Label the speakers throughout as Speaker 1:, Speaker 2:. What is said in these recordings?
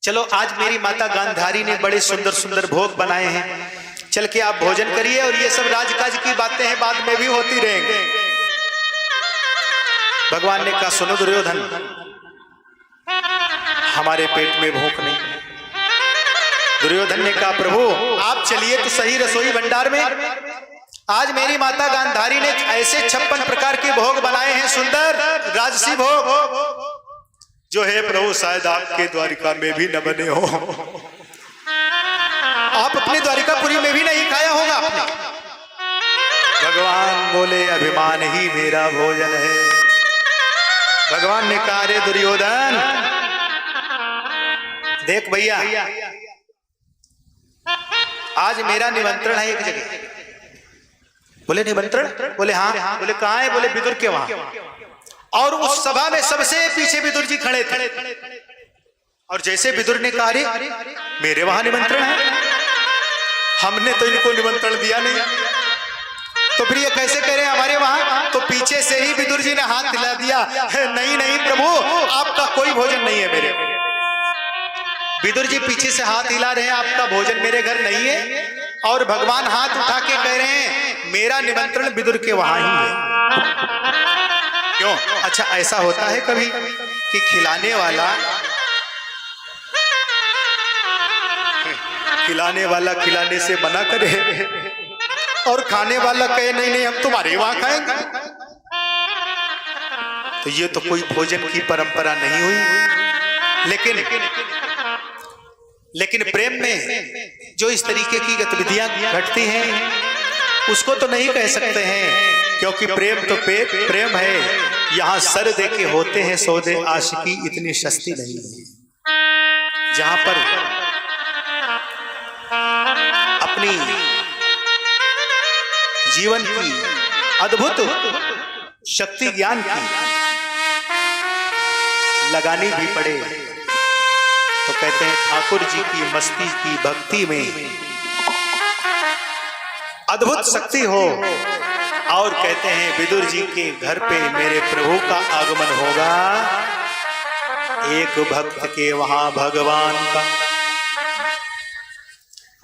Speaker 1: चलो आज मेरी माता गांधारी ने बड़े सुंदर सुंदर भोग बनाए हैं, चल के आप भोजन करिए और ये सब राजकाज की बातें हैं, बाद में भी होती रहेंगी। भगवान ने कहा सुनो दुर्योधन, हमारे पेट में भूख नहीं। दुर्योधन ने कहा प्रभु आप चलिए तो सही रसोई भंडार में, आज मेरी माता गांधारी ने ऐसे 56 प्रकार के भोग बनाए हैं, सुंदर राजसी भोग, जो है प्रभु शायद आपके द्वारिका में भी न बने हो। आप अपने द्वारिकापुरी में भी नहीं खाया होगा आपने। भगवान बोले अभिमान ही मेरा भोजन है। भगवान ने कहा रे दुर्योधन देख भैया, आज मेरा निमंत्रण है एक जगह। बोले निमंत्रण? बोले हाँ। बोले कहाँ है? बोले विदुर के वहां। और उस सभा में सबसे पीछे विदुर जी खड़े थे। और जैसे विदुर ने कहा मेरे वहां निमंत्रण है, हमने तो इनको निमंत्रण दिया नहीं, तो फिर ये कैसे कह रहे हैं हमारे वहां? तो पीछे से ही विदुर जी ने हाथ हिला दिया, नहीं नहीं प्रभु आपका कोई भोजन नहीं है मेरे। विदुर जी पीछे से हाथ हिला रहे हैं, आपका भोजन मेरे घर नहीं है। और भगवान हाथ उठा के कह रहे हैं मेरा निमंत्रण विदुर के वहां ही है। क्यों? अच्छा ऐसा होता है कभी कि खिलाने वाला खिलाने से मना करे और खाने वाला कहे नहीं नहीं हम तुम्हारे वहां खाएंगे, तो ये तो कोई भोजन की परंपरा नहीं हुई। लेकिन प्रेम में जो इस तरीके की गतिविधियां घटती हैं उसको तो नहीं कह सकते हैं, क्योंकि प्रेम तो प्रेम है। यहां सर देके होते हैं सौदे, आशिकी इतनी सस्ती नहीं है। जहां पर अपनी जीवन की अद्भुत शक्ति ज्ञान की लगानी भी पड़े तो कहते हैं ठाकुर जी की मस्ती की भक्ति में अद्भुत शक्ति हो। और कहते हैं विदुर जी के घर पे मेरे प्रभु का आगमन होगा, एक भक्त के वहां भगवान का।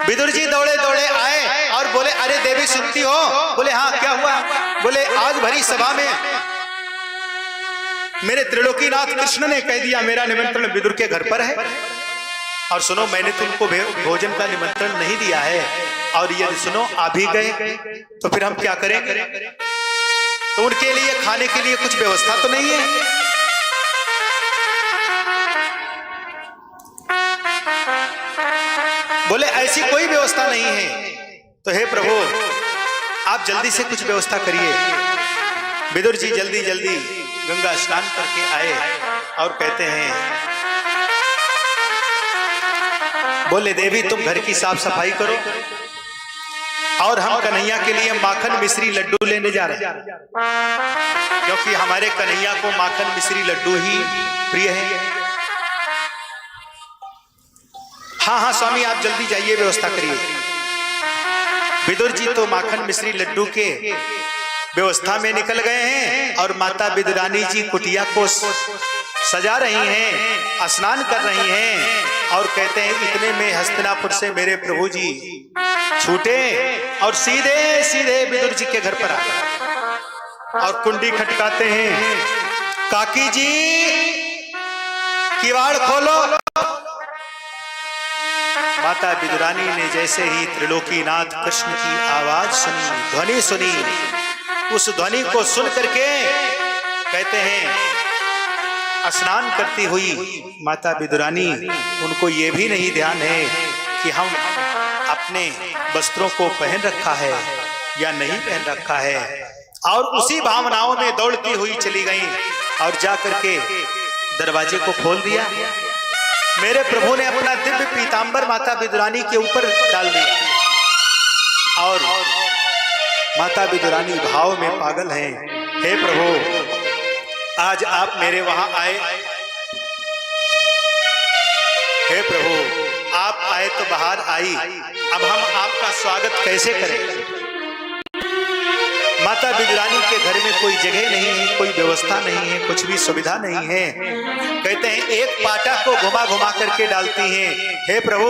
Speaker 1: विदुर जी दौड़े दौड़े आए और बोले अरे देवी सुनती हो? बोले हाँ क्या हुआ? बोले आज भरी सभा में मेरे त्रिलोकीनाथ कृष्ण ने कह दिया मेरा निमंत्रण विदुर के घर पर है, और सुनो मैंने तुमको भोजन का निमंत्रण नहीं दिया है, और यदि सुनो आ भी गए तो फिर हम क्या करेंगे? तो उनके लिए खाने के लिए कुछ व्यवस्था तो नहीं है। बोले ऐसी कोई व्यवस्था नहीं है। तो हे प्रभु आप जल्दी से कुछ व्यवस्था करिए। विदुर जी जल्दी जल्दी गंगा स्नान करके आए और कहते हैं बोले देवी तुम घर की साफ सफाई करो और हम कन्हैया के लिए माखन मिश्री लड्डू लेने जा रहे हैं, क्योंकि हमारे कन्हैया को माखन मिश्री लड्डू ही प्रिय है। हाँ हाँ स्वामी आप जल्दी जाइए व्यवस्था करिए। विदुर जी तो माखन मिश्री लड्डू के व्यवस्था में निकल गए हैं और माता विदुरानी जी कुटिया को सजा रही हैं, स्नान कर रही हैं, और कहते हैं इतने में हस्तिनापुर से मेरे प्रभु जी छूटे और सीधे सीधे विदुर जी के घर पर आ गए और कुंडी खटकाते हैं, काकी जी किवाड़ खोलो। माता विदुरानी ने जैसे ही त्रिलोकीनाथ कृष्ण की आवाज सुनी, ध्वनि सुनी, उस ध्वनि को सुन करके कहते हैं स्नान करती हुई माता विदुरानी, उनको ये भी नहीं ध्यान है कि हम अपने वस्त्रों को पहन रखा है या नहीं पहन रखा है, और उसी भावनाओं में दौड़ती हुई चली गई और जा करके दरवाजे को खोल दिया। मेरे प्रभु ने अपना दिव्य पीतांबर माता विदुरानी के ऊपर डाल दिया और माता विदुरानी भाव में पागल हैं। हे प्रभु आज आप मेरे वहां आए, हे प्रभु आप आए तो बाहर आई, अब हम आपका स्वागत कैसे करें? माता विदुरानी के घर में कोई जगह नहीं है, कोई व्यवस्था नहीं है, कुछ भी सुविधा नहीं है। कहते हैं एक पाटा को घुमा घुमा करके डालती हैं। हे प्रभु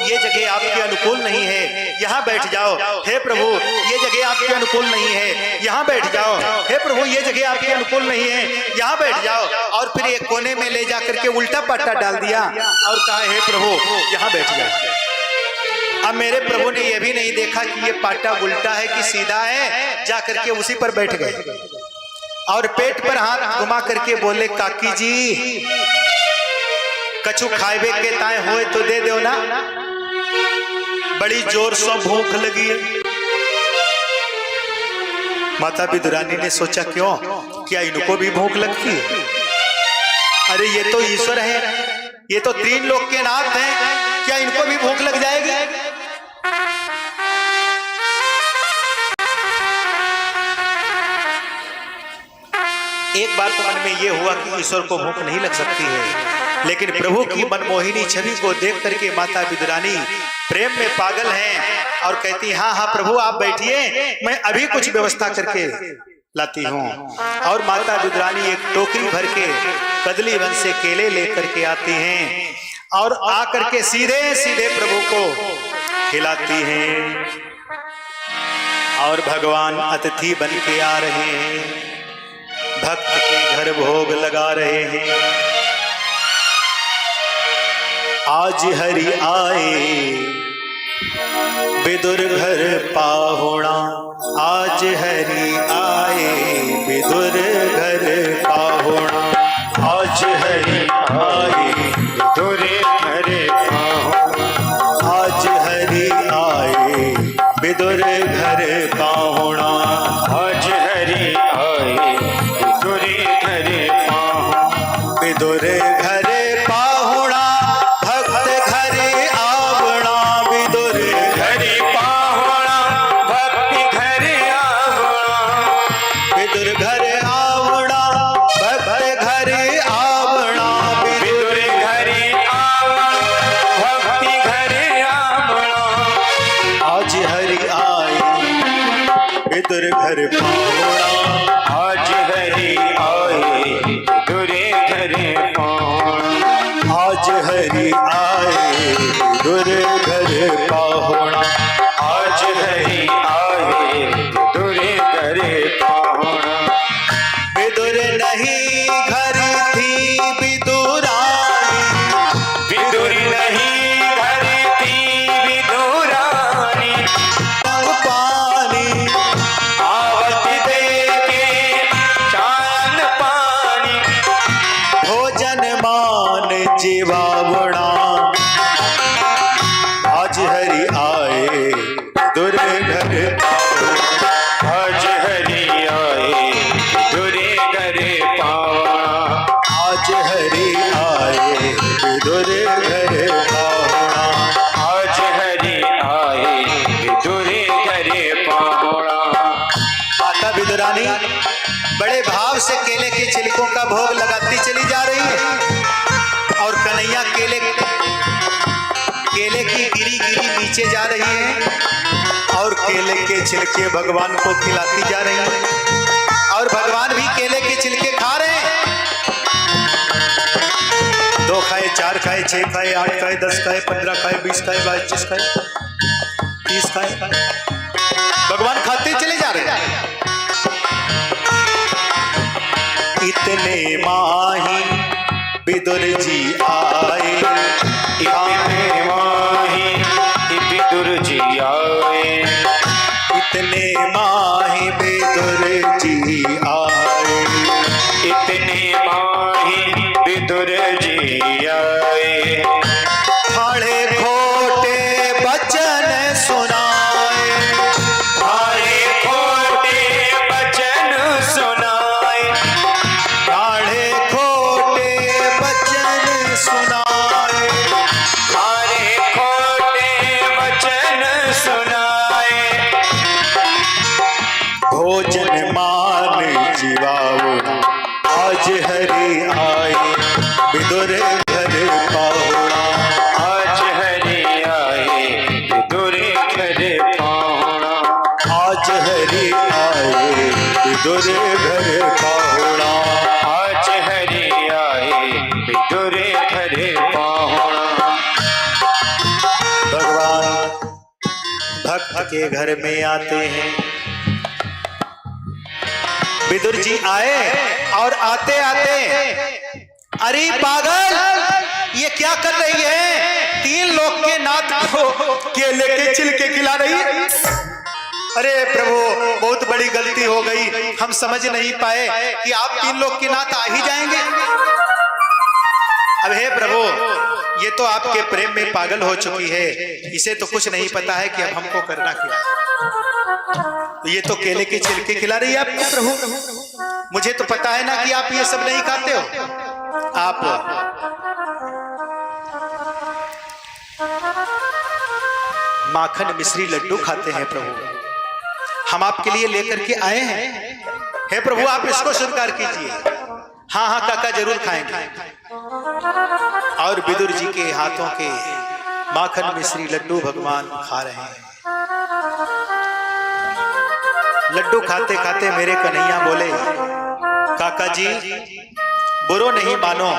Speaker 1: ये जगह आपके अनुकूल नहीं है, यहाँ बैठ जाओ। हे प्रभु ये जगह आपके अनुकूल नहीं है, यहाँ बैठ जाओ। हे प्रभु ये जगह आपके अनुकूल नहीं है, यहाँ बैठ जाओ। और फिर एक कोने में ले जा करके उल्टा पाटा डाल दिया और कहा हे प्रभु यहाँ बैठ जाओ। अब मेरे प्रभु ने यह भी नहीं देखा कि ये पाटा उल्टा है कि सीधा है, जा करके उसी पर बैठ गए और पेट पर हाथ घुमा करके बोले काकी जी कछु खाएबे के ताए होए तो दे दो ना, बड़ी जोर से भूख लगी है। माता विदुरानी ने सोचा क्यों, क्या इनको भी भूख लगती है? अरे ये तो ईश्वर है, ये तो तीन लोक के नाथ हैं, क्या इनको भी भूख लग जाएगी? एक बार तो मन में यह हुआ कि ईश्वर को भूख नहीं लग सकती है, लेकिन प्रभु की मनमोहिनी छवि को देख करके माता विदुरानी प्रेम में पागल हैं और कहती हाँ हाँ प्रभु आप बैठिए, मैं अभी कुछ व्यवस्था करके लाती हूँ। और माता विदुरानी एक टोकरी भर के कदली वन से केले लेकर के आती हैं और आकर के सीधे सीधे प्रभु को खिलाती हैं। और भगवान अतिथि बन के आ रहे हैं, भक्त के घर भोग लगा रहे हैं। आज हरि आए विदुर घर पाहुणा, आज हरि आए विदुर घर पाहुणा,
Speaker 2: आज हरि आए विदुर घर पाहुणा,
Speaker 1: आज हरि आए विदुर घर पाहुणा,
Speaker 2: आज हरि आए विदुर घर पाहुणा,
Speaker 1: विदुर घर पाहुणा भक्त घरे आवणा, विदुर
Speaker 2: घर पाहुणा भक्त घर आवणा,
Speaker 1: विदुर घर आवणा भक्त घरे आवणा,
Speaker 2: विदुर घर आवणा भक्त घर आवणा,
Speaker 1: आज हरि आए विदुर घर पाहुणा,
Speaker 2: आज हरि आए विदुर घर पाहुणा,
Speaker 1: आज हरि आए विदुर घर पाहुणा,
Speaker 2: आज हरि आए विदुर घर पाहुणा,
Speaker 1: विदुर नहीं घर थी विदुरानी,
Speaker 2: विदुर नहीं घर थी विदुरानी,
Speaker 1: पानी
Speaker 2: आवत देखे चान पानी,
Speaker 1: भोजन मान जीवावणा, आज हरि आए विदुर घर पाहुणा,
Speaker 2: आज हरि आए विदुर घर पाहुणा,
Speaker 1: आज हरि आए विदुर घर पाहुणा।
Speaker 2: आज हरि आए विदुर घर पाहुणा,
Speaker 1: माता विदुरानी बड़े भाव से केले के छिलकों का भोग लगाती चली जा रही है और कन्हैया केले की गिरी गिरी नीचे जा रही है और केले के छिलके भगवान को खिलाती जा रही है और भगवान भी केले के छिलके खा रहे हैं। 2 खाए, 4 खाए, 6 खाए, 8 खाए, 10 खाए, 15 खाए, 20 खाए, 22, 25 खाए, 30 खाए, भगवान खाते चले जा रहे हैं। इतने माही विदुर जी आए,
Speaker 2: इतने माही विदुर जी आए,
Speaker 1: इतने माही विदुर जी आए,
Speaker 2: इतने माही विदुर जी आए,
Speaker 1: खड़े खोटे बचन सुनाए,
Speaker 2: भारे खोटे बचन सुनाए,
Speaker 1: खड़े खोटे बचन सुनाए,
Speaker 2: भारे खोटे बचन सुनाए,
Speaker 1: भोजन मान जीवावणा, आज हरि आए विदुर घर पाहुणा, के घर में आते हैं। विदुर जी आए और आते आते, अरे पागल ये क्या कर रही है, 3 लोग के नाथ को केले के छिलके खिला रही है। अरे प्रभु बहुत बड़ी गलती हो गई, हम समझ नहीं पाए कि आप 3 लोग के नाथ आ ही जाएंगे। अब हे प्रभु ये तो आपके प्रेम में पागल हो चुकी है, इसे तो कुछ नहीं पता है कि अब हमको करना क्या। ये तो केले के छिलके खिला रही है आपको प्रभु, मुझे तो पता है ना कि आप ये सब नहीं खाते हो। आप माखन मिश्री लड्डू खाते हैं प्रभु, हम आपके लिए लेकर के आए हैं। हे प्रभु आप इसको स्वीकार कीजिए। हाँ हाँ काका जरूर खाएंगे। और विदुर जी के हाथों के माखन मिश्री लड्डू भगवान खा रहे हैं। लड्डू खाते खाते मेरे कन्हैया बोले, काका जी बुरो नहीं मानो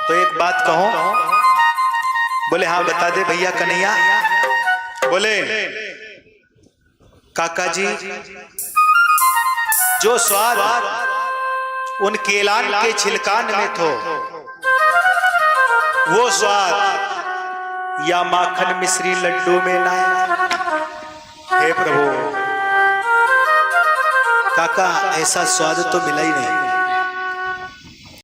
Speaker 1: तो एक बात कहो। बोले हाँ बता दे भैया कन्हैया। बोले काका जी जो स्वाद उन केलान के छिलकान में थो, वो स्वाद या माखन मिश्री लड्डू में ना। हे प्रभु काका ऐसा स्वाद तो मिला ही नहीं।